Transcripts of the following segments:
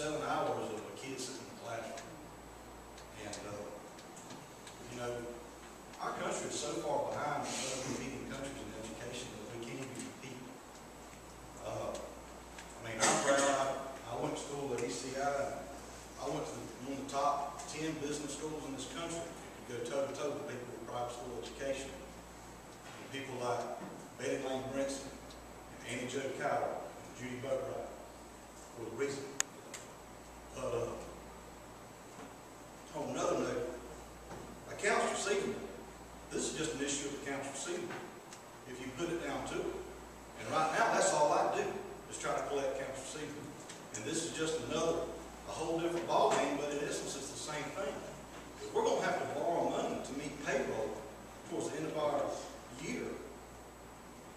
7 hours of a kid sitting in the classroom. And, you know, our country is so far behind other competing countries in education that we can't even compete. I mean, I'm proud. I went to school at ECI. I went to one of the top 10 business schools in this country. You go toe-to-toe with people with private school education. And people like Betty Lane Brinson, and Annie Jo Cowell, and Judy Boatwright for the reason. But on another note, accounts receivable. This is just an issue of accounts receivable, if you put it down to it. And right now, that's all I do, is try to collect accounts receivable. And this is just a whole different ballgame, but in essence, it's the same thing. If we're going to have to borrow money to meet payroll towards the end of our year,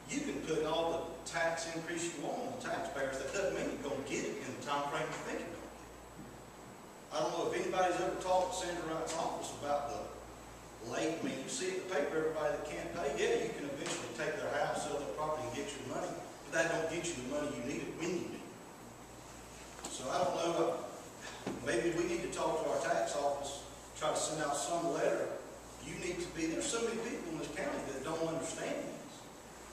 you can put all the tax increase you want on the taxpayers. That doesn't mean you're going to get it in the time frame you think you're going to get it. I don't know if anybody's ever talked to Sandra Wright's office about the late. I mean, you see it in the paper, everybody that can't pay, yeah, you can eventually take their house, sell their property, and get your money, but that don't get you the money you need it when you need it. So I don't know, maybe we need to talk to our tax office, try to send out some letter. You need to be, there's so many people in this county that don't understand this.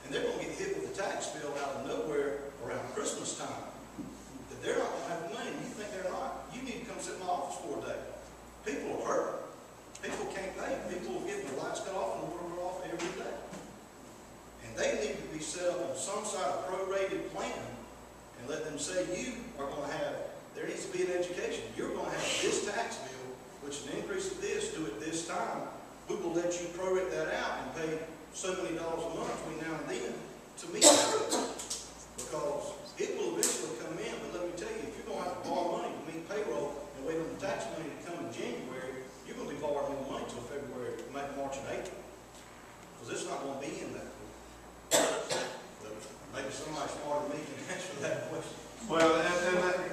And they're going to get hit with a tax bill out of nowhere around Christmas time. That they're not going to have money, and you think they're not. You need to come sit in my office for a day. People are hurt. People can't pay. People are getting their lights cut off and the water off every day. And they need to be set up on some sort of prorated plan and let them say, you are going to have, there needs to be an education. You're going to have this tax bill, which is an increase of this, do it this time. We will let you prorate that out and pay so many dollars a month between now and then to meet that. Because it will eventually come in, but let me tell you, if you're going to have to borrow money to meet payroll and wait on the tax money to come in January, you're going to be borrowing more money until February, March, and April. Because it's not going to be in that. Maybe somebody smarter than me can answer that question. Well,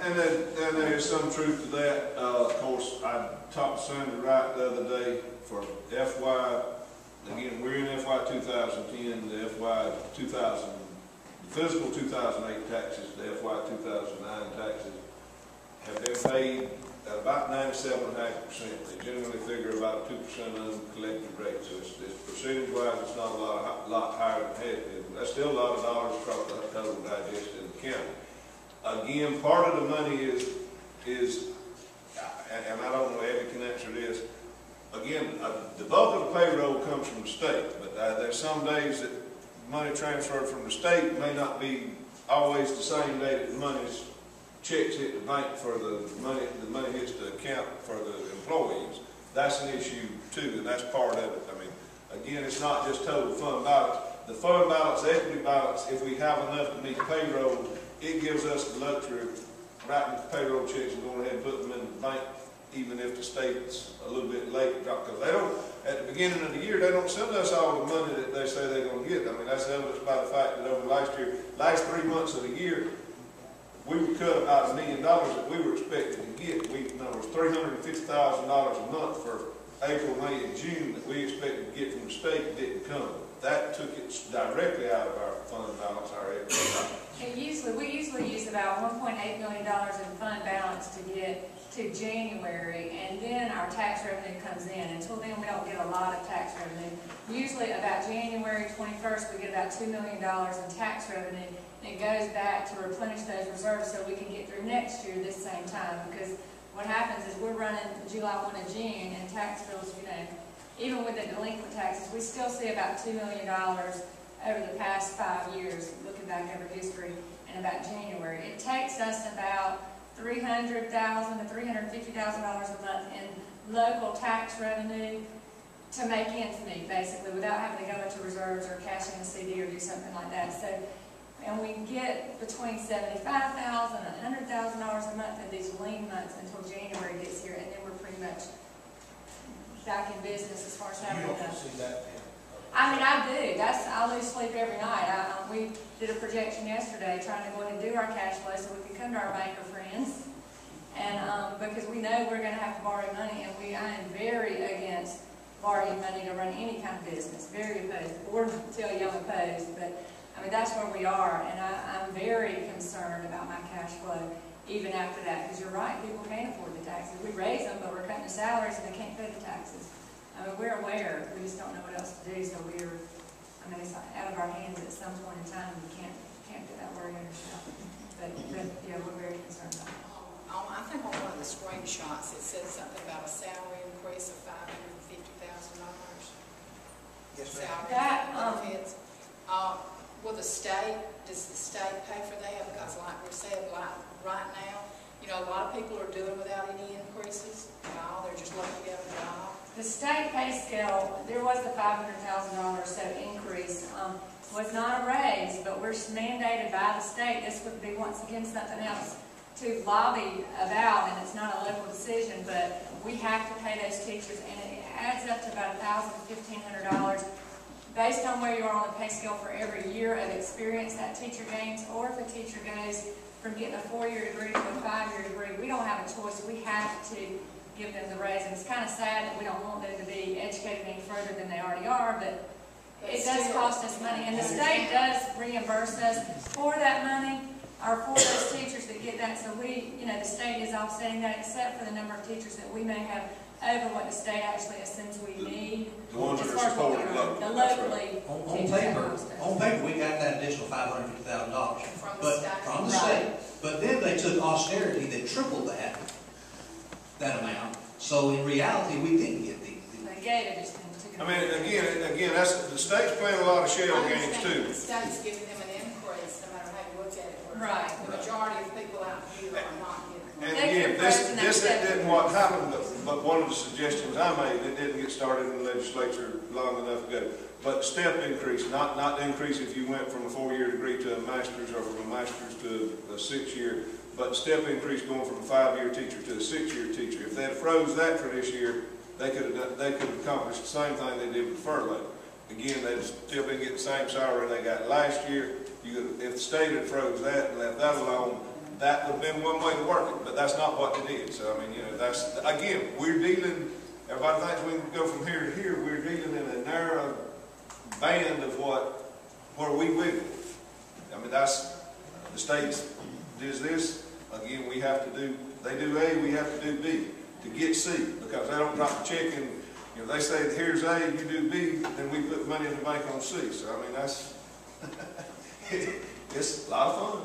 and there is some truth to that. Of course, I talked to Sandra Wright the other day for FY, again, we're in FY 2010, the FY 2000, the fiscal 2008 taxes, the FY 2009 taxes have been paid at about 97.5%. They generally figure about a 2% uncollected rate. So it's percentage-wise, it's not a lot higher than it has been. But that's still a lot of dollars across the total digest in the county. Again, part of the money is, and I don't know if Eddie can answer this. Again, the bulk of the payroll comes from the state, but there's some days that money transferred from the state may not be always the same day that the money's checks hit the bank for the money hits the account for the employees. That's an issue too, and that's part of it. I mean, again, it's not just total fund balance. The fund balance, the equity balance, if we have enough to meet payroll, it gives us the luxury of writing payroll checks and going ahead and putting them in the bank, even if the state's a little bit late. Because they don't, at the beginning of the year, they don't send us all the money that they say they're going to get. I mean, that's evidenced by the fact that over last 3 months of the year, we were cut about $1 million that we were expected to get. There was $350,000 a month for April, May, and June that we expected to get from the state that didn't come. That took it directly out of our fund balance, our equity balance. We usually use about $1.8 million in fund balance to get to January, and then our tax revenue comes in. Until then, we don't get a lot of tax revenue. Usually about January 21st, we get about $2 million in tax revenue. And it goes back to replenish those reserves so we can get through next year this same time. Because what happens is we're running July 1 and June, and tax bills, you know, even with the delinquent taxes, we still see about $2 million over the past 5 years, looking back over history, and about January. It takes us about $300,000 to $350,000 a month in local tax revenue to make ends meet, basically, without having to go into reserves or cash in a CD or do something like that. So, and we get between $75,000 and $100,000 a month in these lean months until January gets here, and then we're pretty much back in business as far as having enough. You don't see that then? I mean, I do. I lose sleep every night. We did a projection yesterday trying to go ahead and do our cash flow so we could come to our banker friends. And because we know we're going to have to borrow money, and I am very against borrowing money to run any kind of business. Very opposed. Or tell you I'm opposed, but I mean, that's where we are, and I'm very concerned about my cash flow. even after that, because you're right, people can't afford the taxes. We raise them, but we're cutting the salaries and they can't pay the taxes. I mean, we're aware, we just don't know what else to do, so I mean, it's out of our hands at some point in time, you can't put that worry on yourself. But yeah, we're very concerned about it. I think on one of the screenshots, it said something about a salary increase of $550,000. Yes, ma'am. Salary That, benefits. Will the state, does the state pay for that? Because like we said, like right now, you know, a lot of people are doing without any increases at all. They're just lucky to have a job. The state pay scale, there was the $500,000 or so increase, was not a raise, but we're mandated by the state. This would be once again something else to lobby about, and it's not a local decision, but we have to pay those teachers, and it adds up to about $1,000 to $1,500 based on where you are on the pay scale for every year of experience that teacher gains, or if a teacher goes from getting a 4-year degree to a 5-year degree. We don't have a choice. We have to give them the raise, and it's kind of sad that we don't want them to be educated any further than they already are, but it does cost us money, and the state does reimburse us for that money, or for those teachers that get that. So we, you know, the state is offsetting that, except for the number of teachers that we may have over what the state actually assumes we need. The ones that as are far as what we supported earn. locally. The That's right. locally On teachers paper, that most of us. on paper, we got that additional $550,000. From the But state. from the Right. state. But then they took austerity that tripled that amount. So in reality, we didn't get the. They gave it, just didn't took it. I mean, again, that's, the state's playing a lot of shell I games understand too. the state's giving them an increase, no matter how you look at it. where Right. The majority of people out here are not getting And one. Thank you again, for this raising that didn't step. what happened, but one of the suggestions I made, it didn't get started in the legislature long enough ago. But step increase, not the increase if you went from a 4-year degree to a master's, or from a master's to a 6-year, but step increase going from a 5-year teacher to a 6-year teacher. If they had froze that for this year, they could have accomplished the same thing they did with furlough. Again, they'd still been getting the same salary they got last year. If the state had froze that and left that alone, that would have been one way to work it, but that's not what they did. So, I mean, you know, that's, again, we're dealing, everybody thinks we can go from here to here. We're dealing in a narrow band of where we wiggle. I mean, that's, the state does this, again, we have to do, they do A, we have to do B to get C, because they don't drop the check and, you know, they say, here's A, you do B, then we put money in the bank on C. So, I mean, that's, it's a lot of fun.